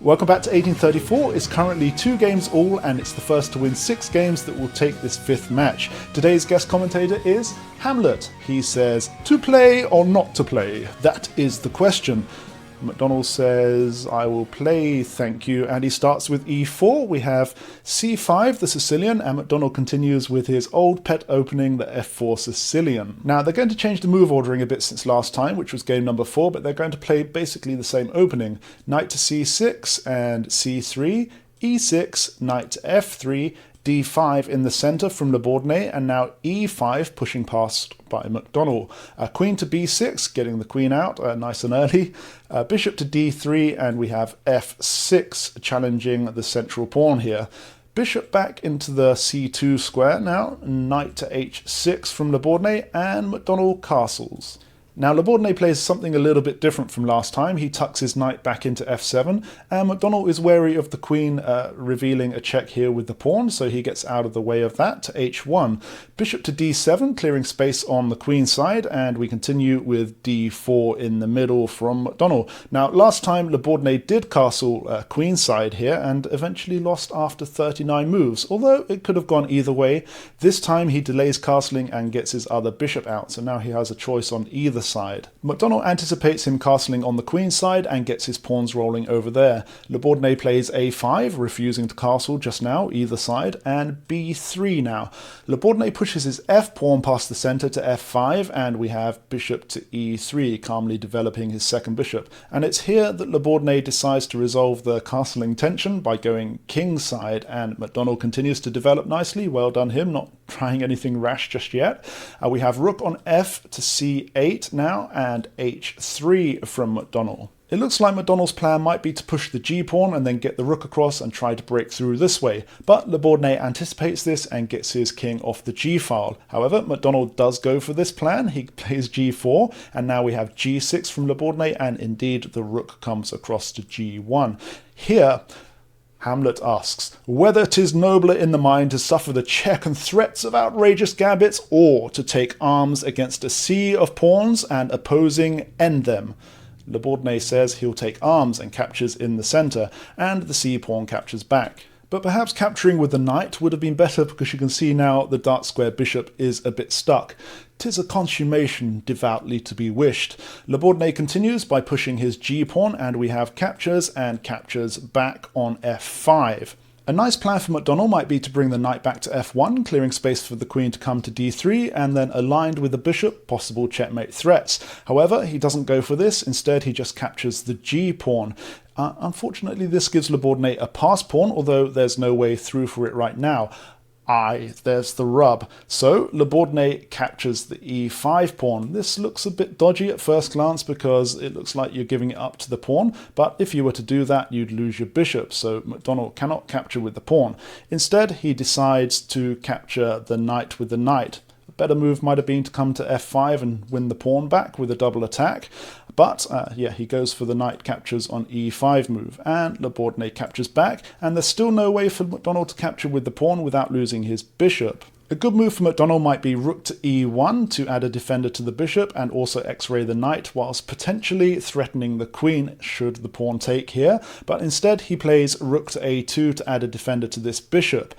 Welcome back to 1834. It's currently 2 games all, and it's the first to win 6 games that will take this 5th match. Today's guest commentator is Hamlet. He says, to play or not to play? That is the question. McDonnell says, I will play, thank you, and he starts with e4. We have c5, the Sicilian, and McDonnell continues with his old pet opening, the f4 Sicilian. Now, they're going to change the move ordering a bit since last time, which was game number 4, but they're going to play basically the same opening. Knight to c6 and c3, e6, knight to f3, d5 in the centre from Bourdonnais, and now e5 pushing past by McDonnell. Queen to b6, getting the queen out nice and early. Bishop to d3, and we have f6 challenging the central pawn here. Bishop back into the c2 square now. Knight to h6 from Bourdonnais, and McDonnell castles. Now, Bourdonnais plays something a little bit different from last time. He tucks his knight back into f7, and McDonnell is wary of the queen revealing a check here with the pawn, so he gets out of the way of that to h1. Bishop to d7, clearing space on the queen side, and we continue with d4 in the middle from McDonnell. Now, last time, Bourdonnais did castle queen side here, and eventually lost after 39 moves, although it could have gone either way. This time, he delays castling and gets his other bishop out, so now he has a choice on either side. McDonnell anticipates him castling on the queen side and gets his pawns rolling over there. Bourdonnais plays a5, refusing to castle just now, either side, and b3 now. Bourdonnais pushes his f-pawn past the centre to f5, and we have bishop to e3, calmly developing his second bishop. And it's here that Bourdonnais decides to resolve the castling tension by going king side, and McDonnell continues to develop nicely. Well done him, not trying anything rash just yet. We have rook on f to c8 now, and h3 from McDonnell. It looks like McDonnell's plan might be to push the g-pawn and then get the rook across and try to break through this way, but Bourdonnais anticipates this and gets his king off the g-file. However, McDonnell does go for this plan. He plays g4, and now we have g6 from Bourdonnais, and indeed the rook comes across to g1. Here, Hamlet asks, whether 'tis nobler in the mind to suffer the check and threats of outrageous gambits, or to take arms against a sea of pawns and opposing end them. Bourdonnais says he'll take arms and captures in the centre, and the c-pawn captures back. But perhaps capturing with the knight would have been better, because you can see now the dark square bishop is a bit stuck. 'Tis a consummation devoutly to be wished. Bourdonnais continues by pushing his g-pawn, and we have captures and captures back on f5. A nice plan for McDonnell might be to bring the knight back to f1, clearing space for the queen to come to d3, and then aligned with the bishop, possible checkmate threats. However, he doesn't go for this. Instead, he just captures the g-pawn. Unfortunately, this gives Bourdonnais a pass pawn, although there's no way through for it right now. There's the rub. So Bourdonnais captures the e5 pawn. This looks a bit dodgy at first glance because it looks like you're giving it up to the pawn, but if you were to do that, you'd lose your bishop, so McDonnell cannot capture with the pawn. Instead, he decides to capture the knight with the knight. A better move might have been to come to f5 and win the pawn back with a double attack. But, he goes for the knight captures on e5 move, and Bourdonnais captures back, and there's still no way for McDonnell to capture with the pawn without losing his bishop. A good move for McDonnell might be rook to e1 to add a defender to the bishop and also x-ray the knight, whilst potentially threatening the queen should the pawn take here, but instead he plays rook to a2 to add a defender to this bishop.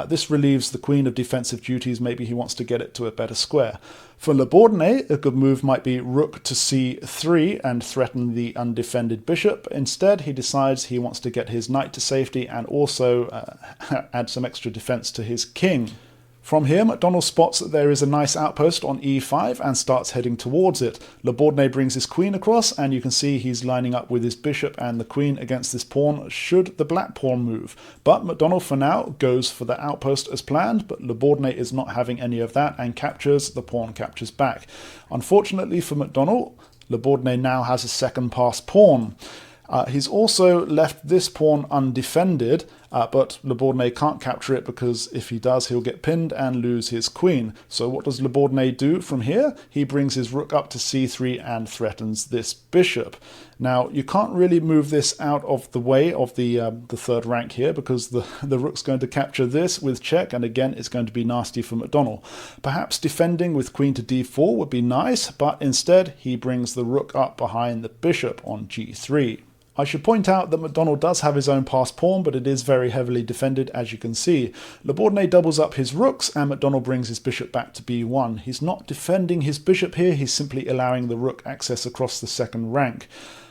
This relieves the queen of defensive duties. Maybe he wants to get it to a better square. For Bourdonnais, a good move might be rook to c3 and threaten the undefended bishop. Instead, he decides he wants to get his knight to safety and also add some extra defense to his king. From here, McDonnell spots that there is a nice outpost on e5 and starts heading towards it. Bourdonnais brings his queen across, and you can see he's lining up with his bishop and the queen against this pawn should the black pawn move. But McDonnell for now goes for the outpost as planned, but Bourdonnais is not having any of that and captures. The pawn captures back. Unfortunately for McDonnell, Bourdonnais now has a second pass pawn. He's also left this pawn undefended, but Bourdonnais can't capture it because if he does, he'll get pinned and lose his queen. So what does Bourdonnais do from here? He brings his rook up to c3 and threatens this bishop. Now, you can't really move this out of the way of the third rank here because the rook's going to capture this with check, and again, it's going to be nasty for McDonnell. Perhaps defending with queen to d4 would be nice, but instead he brings the rook up behind the bishop on g3. I should point out that McDonnell does have his own passed pawn, but it is very heavily defended, as you can see. Le Bourdonnais doubles up his rooks, and McDonnell brings his bishop back to b1. He's not defending his bishop here, he's simply allowing the rook access across the second rank.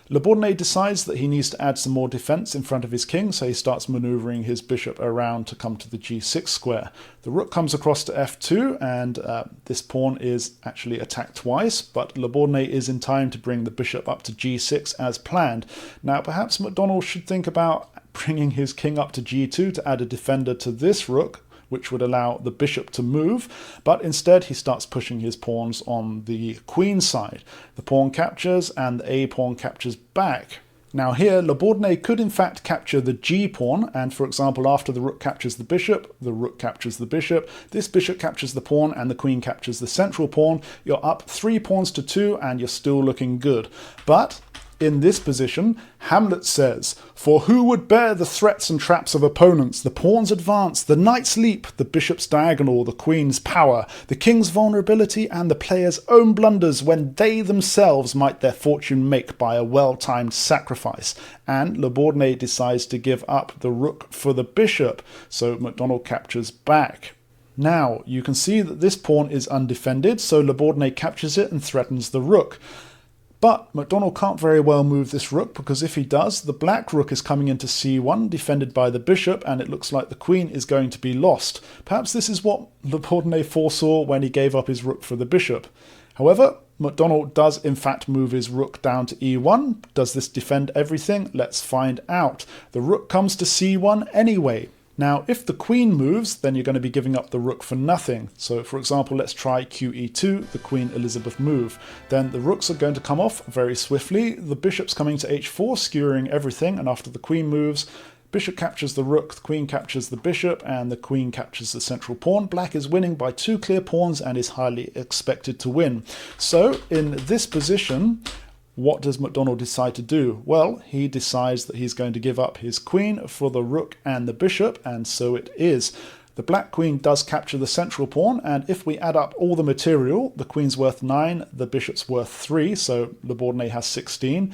Le Bourdonnais decides that he needs to add some more defence in front of his king, so he starts manoeuvring his bishop around to come to the g6 square. The rook comes across to f2, and this pawn is actually attacked twice, but Le Bourdonnais is in time to bring the bishop up to g6 as planned. Now perhaps McDonnell should think about bringing his king up to g2 to add a defender to this rook, which would allow the bishop to move, but instead he starts pushing his pawns on the queen side. The pawn captures and the a pawn captures back. Now here, Le Bourdonnais could in fact capture the g pawn, and for example, after the rook captures the rook captures the bishop, this bishop captures the pawn, and the queen captures the central pawn. You're up 3 pawns to 2, and you're still looking good. But in this position, Hamlet says, "For who would bear the threats and traps of opponents, the pawn's advance, the knight's leap, the bishop's diagonal, the queen's power, the king's vulnerability, and the player's own blunders, when they themselves might their fortune make by a well-timed sacrifice." And Le Bourdonnais decides to give up the rook for the bishop, so McDonnell captures back. Now, you can see that this pawn is undefended, so Le Bourdonnais captures it and threatens the rook. But McDonnell can't very well move this rook, because if he does, the black rook is coming into c1, defended by the bishop, and it looks like the queen is going to be lost. Perhaps this is what Le Bourdonnais foresaw when he gave up his rook for the bishop. However, McDonnell does in fact move his rook down to e1. Does this defend everything? Let's find out. The rook comes to c1 anyway. Now, if the queen moves, then you're going to be giving up the rook for nothing. So, for example, let's try QE2, the Queen Elizabeth move. Then the rooks are going to come off very swiftly. The bishop's coming to h4, skewering everything, and after the queen moves, bishop captures the rook, the queen captures the bishop, and the queen captures the central pawn. Black is winning by 2 clear pawns and is highly expected to win. So, in this position, what does McDonnell decide to do? Well, he decides that he's going to give up his queen for the rook and the bishop, and so it is. The black queen does capture the central pawn, and if we add up all the material, the queen's worth 9, the bishop's worth 3, so Le Bourdonnais has 16.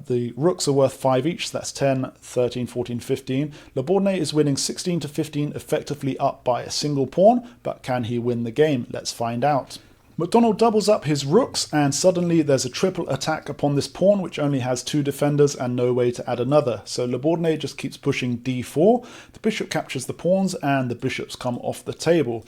The rooks are worth 5 each, so that's 10, 13, 14, 15. Le Bourdonnais is winning 16 to 15, effectively up by a single pawn, but can he win the game? Let's find out. McDonnell doubles up his rooks, and suddenly there's a triple attack upon this pawn, which only has 2 defenders and no way to add another. So Le Bourdonnais just keeps pushing d4, the bishop captures the pawns, and the bishops come off the table.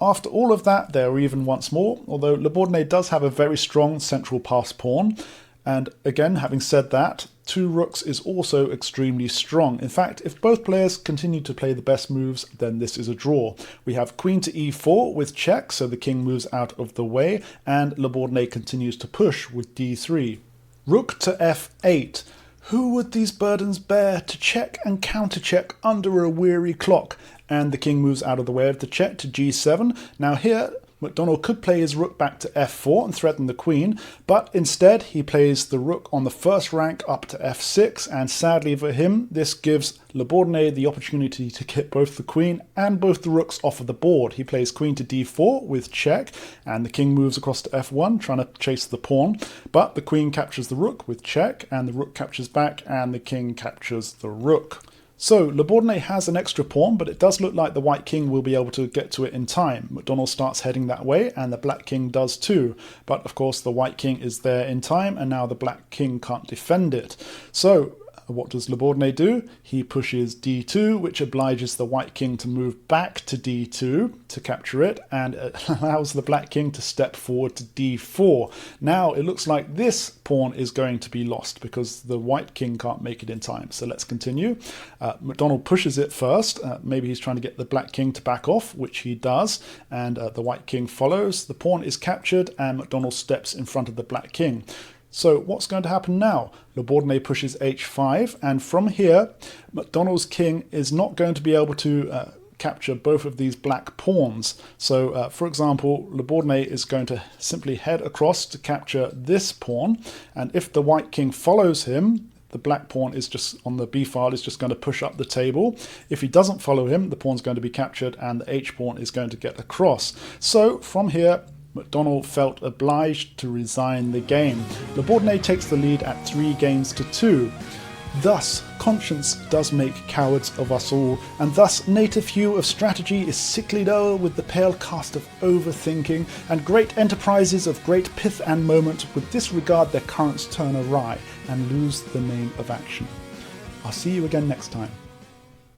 After all of that, they're even once more, although Le Bourdonnais does have a very strong central passed pawn. And again, having said that, 2 rooks is also extremely strong. In fact, if both players continue to play the best moves, then this is a draw. We have queen to e4 with check, so the king moves out of the way, and Le Bourdonnais continues to push with d3. Rook to f8. Who would these burdens bear to check and counter-check under a weary clock? And the king moves out of the way of the check to g7. Now here, McDonnell could play his rook back to f4 and threaten the queen, but instead he plays the rook on the first rank up to f6, and sadly for him, this gives Le Bourdonnais the opportunity to get both the queen and both the rooks off of the board. He plays queen to d4 with check, and the king moves across to f1, trying to chase the pawn, but the queen captures the rook with check, and the rook captures back, and the king captures the rook. So, Le Bourdonnais has an extra pawn, but it does look like the white king will be able to get to it in time. McDonnell starts heading that way, and the black king does too. But of course, the white king is there in time, and now the black king can't defend it. So, what does Le Bourdonnais do? He pushes d2, which obliges the white king to move back to d2 to capture it, and it allows the black king to step forward to d4. Now it looks like this pawn is going to be lost because the white king can't make it in time. So let's continue. McDonnell pushes it first. Maybe he's trying to get the black king to back off, which he does, and the white king follows. The pawn is captured, and McDonnell steps in front of the black king. So what's going to happen now? Le Bourdonnais pushes h5, and from here, McDonnell's king is not going to be able to capture both of these black pawns. So, for example, Le Bourdonnais is going to simply head across to capture this pawn, and if the white king follows him, the black pawn is just on the b file, is just going to push up the table. If he doesn't follow him, the pawn's going to be captured, and the h pawn is going to get across. So, from here, McDonnell felt obliged to resign the game. Le Bourdonnais takes the lead at 3 games to 2. Thus, conscience does make cowards of us all, and thus native hue of strategy is sicklied o'er with the pale cast of overthinking, and great enterprises of great pith and moment would disregard their currents turn awry, and lose the name of action. I'll see you again next time.